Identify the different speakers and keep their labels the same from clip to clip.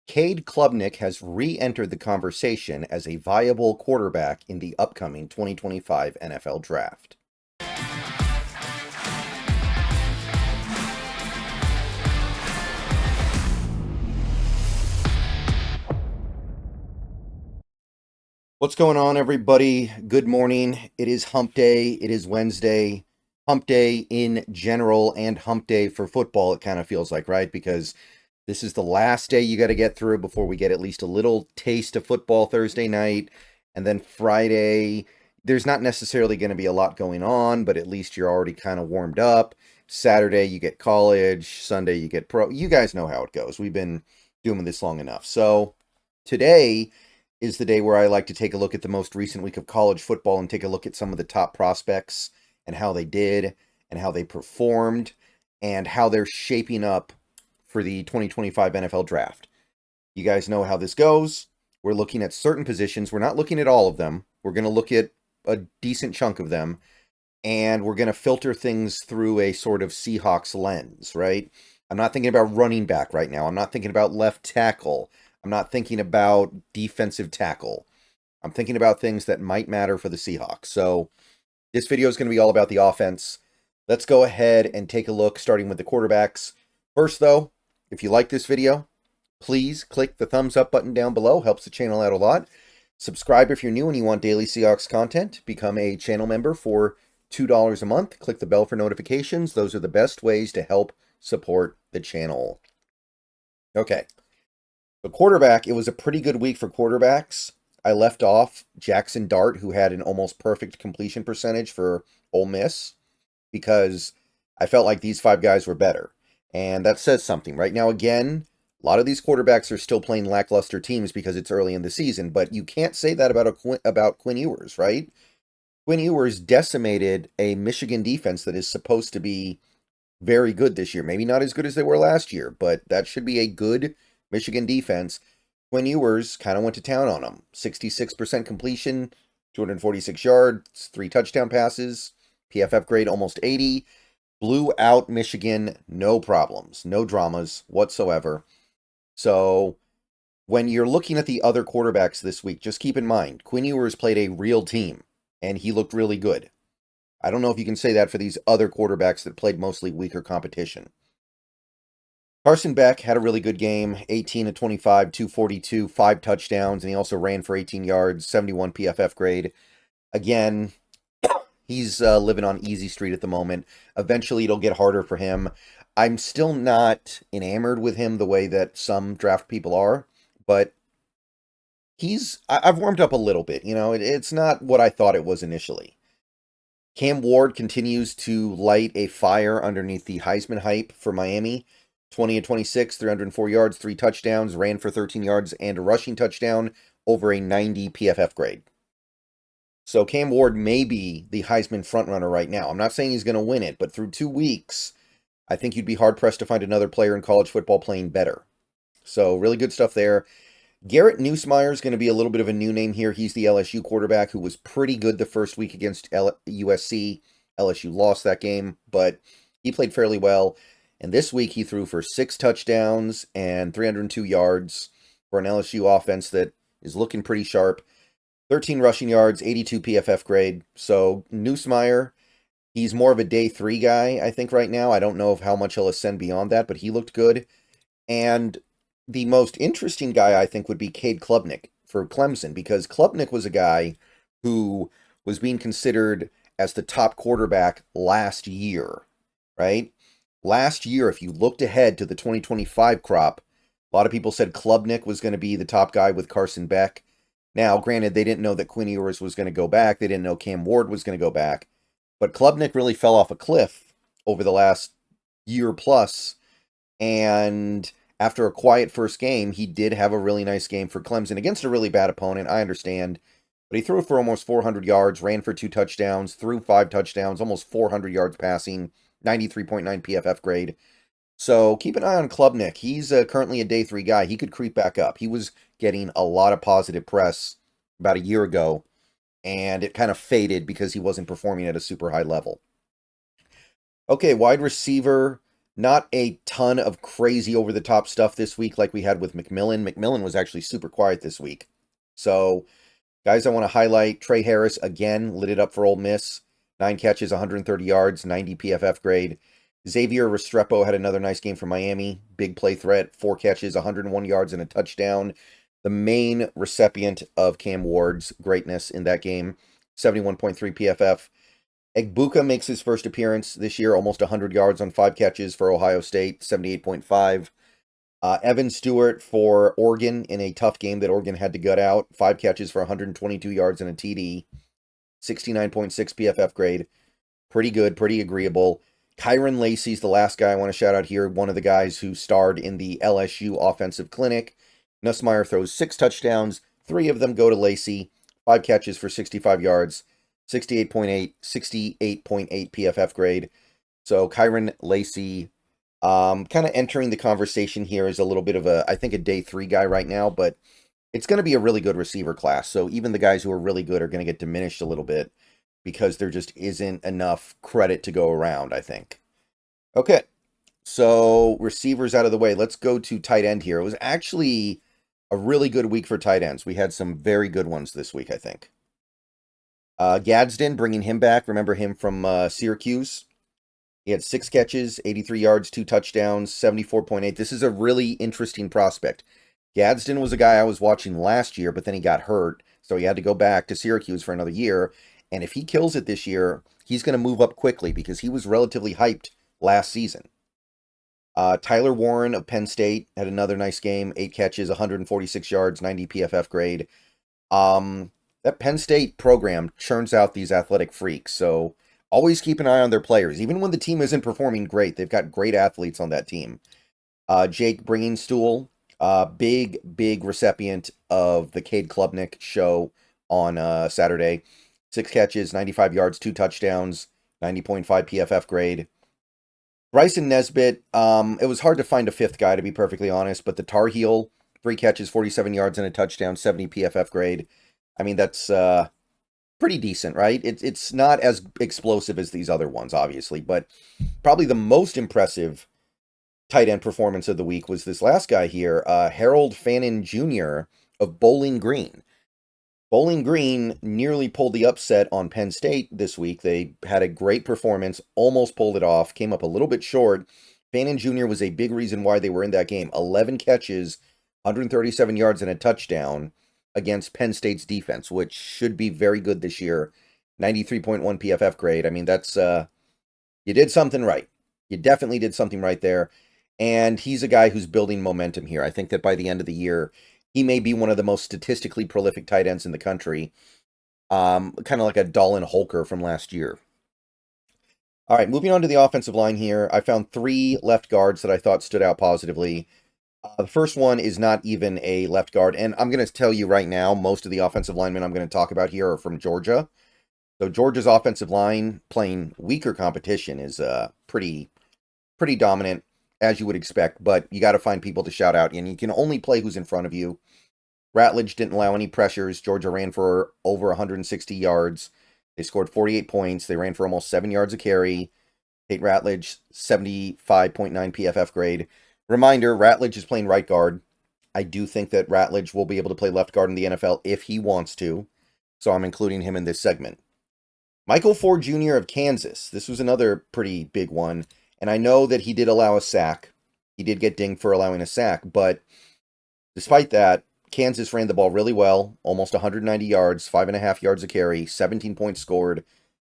Speaker 1: Cade Klubnik has re-entered the conversation as a viable quarterback in the upcoming 2025 NFL Draft. What's going on, everybody? Good morning. It is hump day. It is Wednesday. Hump day in general and hump day for football, it kind of feels like, right? Because this is the last day you got to get through before we get at least a little taste of football Thursday night. And then Friday, there's not necessarily going to be a lot going on, but at least you're already kind of warmed up. Saturday, you get college. Sunday, you get pro. You guys know how it goes. We've been doing this long enough. So today is the day where I like to take a look at the most recent week of college football and take a look at some of the top prospects and how they did and how they performed and how they're shaping up for the 2025 NFL Draft. You guys know how this goes. We're looking at certain positions. We're not looking at all of them. We're going to look at a decent chunk of them, and we're going to filter things through a sort of Seahawks lens, right? I'm not thinking about running back right now. I'm not thinking about left tackle. I'm not thinking about defensive tackle. I'm thinking about things that might matter for the Seahawks. So this video is going to be all about the offense. Let's go ahead and take a look, starting with the quarterbacks. First, though, if you like this video, please click the thumbs up button down below. Helps the channel out a lot. Subscribe if you're new and you want daily Seahawks content. Become a channel member for $2 a month. Click the bell for notifications. Those are the best ways to help support the channel. Okay. The quarterback, it was a pretty good week for quarterbacks. I left off Jackson Dart, who had an almost perfect completion percentage for Ole Miss, because I felt like these five guys were better. And that says something. Right now, again, a lot of these quarterbacks are still playing lackluster teams because it's early in the season, but you can't say that about Quinn Ewers, right? Quinn Ewers decimated a Michigan defense that is supposed to be very good this year. Maybe not as good as they were last year, but that should be a good Michigan defense. Quinn Ewers kind of went to town on them. 66% completion, 246 yards, 3 touchdown passes, PFF grade almost 80. Blew out Michigan, no problems, no dramas whatsoever. So when you're looking at the other quarterbacks this week, just keep in mind, Quinn Ewers played a real team, and he looked really good. I don't know if you can say that for these other quarterbacks that played mostly weaker competition. Carson Beck had a really good game, 18 of 25, 242, 5 touchdowns, and he also ran for 18 yards, 71 PFF grade. Again, he's living on easy street at the moment. Eventually, it'll get harder for him. I'm still not enamored with him the way that some draft people are, but I've warmed up a little bit. It's not what I thought it was initially. Cam Ward continues to light a fire underneath the Heisman hype for Miami. 20 of 26, 304 yards, 3 touchdowns, ran for 13 yards and a rushing touchdown, over a 90 PFF grade. So Cam Ward may be the Heisman frontrunner right now. I'm not saying he's going to win it, but through 2 weeks, I think you'd be hard-pressed to find another player in college football playing better. So really good stuff there. Garrett Nussmeier is going to be a little bit of a new name here. He's the LSU quarterback who was pretty good the first week against USC. LSU lost that game, but he played fairly well. And this week he threw for 6 touchdowns and 302 yards for an LSU offense that is looking pretty sharp. 13 rushing yards, 82 PFF grade. So Nussmeier, he's more of a day 3 guy, I think, right now. I don't know how much he'll ascend beyond that, but he looked good. And the most interesting guy, I think, would be Cade Klubnik for Clemson, because Klubnik was a guy who was being considered as the top quarterback last year, right? Last year, if you looked ahead to the 2025 crop, a lot of people said Klubnik was going to be the top guy with Carson Beck. Now, granted, they didn't know that Quinn Ewers was going to go back. They didn't know Cam Ward was going to go back. But Klubnik really fell off a cliff over the last year plus. And after a quiet first game, he did have a really nice game for Clemson against a really bad opponent, I understand. But he threw for almost 400 yards, ran for 2 touchdowns, threw 5 touchdowns, almost 400 yards passing, 93.9 PFF grade. So keep an eye on Klubnik. He's currently a day 3 guy. He could creep back up. He was getting a lot of positive press about a year ago, and it kind of faded because he wasn't performing at a super high level. Okay, wide receiver. Not a ton of crazy over-the-top stuff this week like we had with McMillan. McMillan was actually super quiet this week. So, guys, I want to highlight Trey Harris again, lit it up for Ole Miss. 9 catches, 130 yards, 90 PFF grade. Xavier Restrepo had another nice game for Miami. Big play threat, 4 catches, 101 yards, and a touchdown. The main recipient of Cam Ward's greatness in that game, 71.3 PFF. Egbuka makes his first appearance this year, almost 100 yards on 5 catches for Ohio State, 78.5. Evan Stewart for Oregon in a tough game that Oregon had to gut out, 5 catches for 122 yards and a TD, 69.6 PFF grade. Pretty good, pretty agreeable. Kyron Lacey's the last guy I want to shout out here, one of the guys who starred in the LSU offensive clinic. Nussmeier throws 6 touchdowns, 3 of them go to Lacey, 5 catches for 65 yards, 68.8 PFF grade. So Kyron Lacey kind of entering the conversation here is a little bit of I think a day 3 guy right now, but it's going to be a really good receiver class. So even the guys who are really good are going to get diminished a little bit because there just isn't enough credit to go around, I think. Okay, so receivers out of the way. Let's go to tight end here. It was actually a really good week for tight ends. We had some very good ones this week, I think. Gadsden, bringing him back. Remember him from Syracuse? He had 6 catches, 83 yards, 2 touchdowns, 74.8. This is a really interesting prospect. Gadsden was a guy I was watching last year, but then he got hurt, so he had to go back to Syracuse for another year. And if he kills it this year, he's going to move up quickly because he was relatively hyped last season. Tyler Warren of Penn State had another nice game, 8 catches, 146 yards, 90 PFF grade. That Penn State program churns out these athletic freaks, so always keep an eye on their players. Even when the team isn't performing great, they've got great athletes on that team. Jake Bringingstool, big recipient of the Cade Klubnik show on Saturday. 6 catches, 95 yards, 2 touchdowns, 90.5 PFF grade. Bryson Nesbitt, it was hard to find a 5th guy, to be perfectly honest, but the Tar Heel, 3 catches, 47 yards, and a touchdown, 70 PFF grade. I mean, that's pretty decent, right? It's not as explosive as these other ones, obviously, but probably the most impressive tight end performance of the week was this last guy here, Harold Fannin Jr. of Bowling Green. Bowling Green nearly pulled the upset on Penn State this week. They had a great performance, almost pulled it off, came up a little bit short. Fannin Jr. was a big reason why they were in that game. 11 catches, 137 yards, and a touchdown against Penn State's defense, which should be very good this year. 93.1 PFF grade. I mean, that's, you did something right. You definitely did something right there. And he's a guy who's building momentum here. I think that by the end of the year, he may be one of the most statistically prolific tight ends in the country. Kind of like a Dallin Holker from last year. All right, moving on to the offensive line here. I found 3 left guards that I thought stood out positively. The first one is not even a left guard, and I'm going to tell you right now, most of the offensive linemen I'm going to talk about here are from Georgia. So Georgia's offensive line playing weaker competition is pretty dominant, as you would expect, but you got to find people to shout out, and you can only play who's in front of you. Ratledge didn't allow any pressures. Georgia ran for over 160 yards. They scored 48 points. They ran for almost 7 yards a carry. Tate Ratledge, 75.9 PFF grade. Reminder, Ratledge is playing right guard. I do think that Ratledge will be able to play left guard in the NFL if he wants to, so I'm including him in this segment. Michael Ford Jr. of Kansas. This was another pretty big one, and I know that he did allow a sack. He did get dinged for allowing a sack, but despite that, Kansas ran the ball really well, almost 190 yards, 5.5 yards a carry, 17 points scored,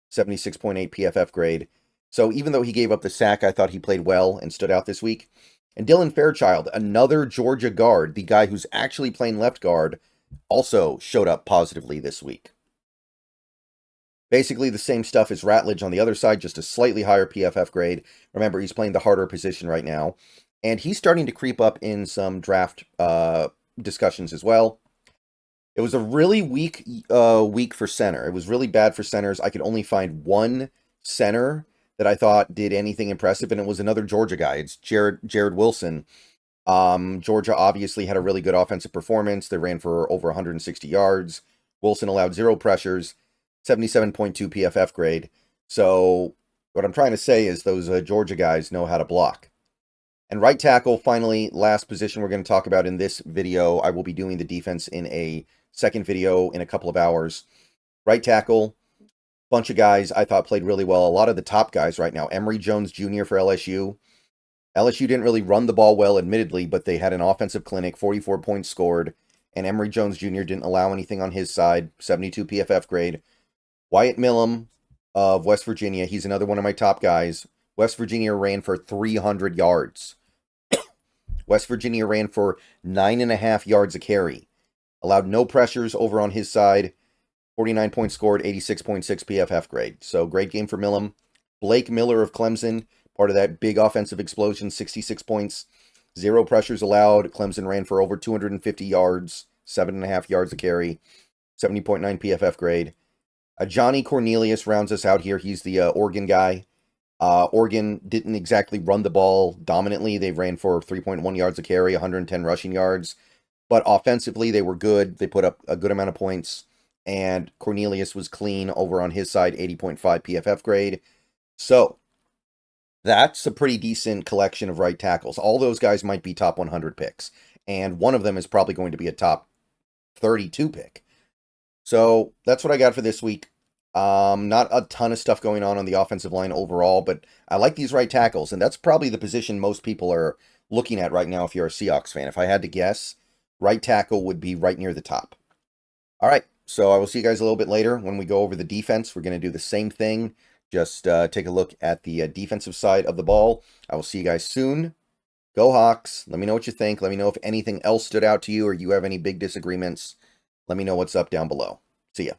Speaker 1: 76.8 PFF grade. So even though he gave up the sack, I thought he played well and stood out this week. And Dylan Fairchild, another Georgia guard, the guy who's actually playing left guard, also showed up positively this week. Basically the same stuff as Ratledge on the other side, just a slightly higher PFF grade. Remember, he's playing the harder position right now. And he's starting to creep up in some draft discussions as well. It was a really weak week for center. It was really bad for centers. I could only find one center that I thought did anything impressive, and it was another Georgia guy. It's Jared Wilson. Georgia obviously had a really good offensive performance. They ran for over 160 yards. Wilson allowed 0 pressures, 77.2 PFF grade. So what I'm trying to say is those Georgia guys know how to block. And right tackle, finally, last position we're going to talk about in this video. I will be doing the defense in a second video in a couple of hours. Right tackle, bunch of guys I thought played really well. A lot of the top guys right now. Emory Jones Jr. for LSU. LSU didn't really run the ball well, admittedly, but they had an offensive clinic, 44 points scored, and Emory Jones Jr. didn't allow anything on his side, 72 PFF grade. Wyatt Millham of West Virginia, he's another one of my top guys. West Virginia ran for 300 yards. West Virginia ran for 9.5 yards a carry. Allowed no pressures over on his side. 49 points scored, 86.6 PFF grade. So great game for Millham. Blake Miller of Clemson, part of that big offensive explosion, 66 points. 0 pressures allowed. Clemson ran for over 250 yards, 7.5 yards a carry. 70.9 PFF grade. Johnny Cornelius rounds us out here. He's the Oregon guy. Oregon didn't exactly run the ball dominantly. They ran for 3.1 yards a carry, 110 rushing yards. But offensively, they were good. They put up a good amount of points. And Cornelius was clean over on his side, 80.5 PFF grade. So that's a pretty decent collection of right tackles. All those guys might be top 100 picks. And one of them is probably going to be a top 32 pick. So that's what I got for this week. Not a ton of stuff going on the offensive line overall, but I like these right tackles, and that's probably the position most people are looking at right now if you're a Seahawks fan. If I had to guess, right tackle would be right near the top. All right, so I will see you guys a little bit later when we go over the defense. We're going to do the same thing, just take a look at the defensive side of the ball. I will see you guys soon. Go Hawks. Let me know what you think. Let me know if anything else stood out to you or you have any big disagreements. Let me know what's up down below. See ya.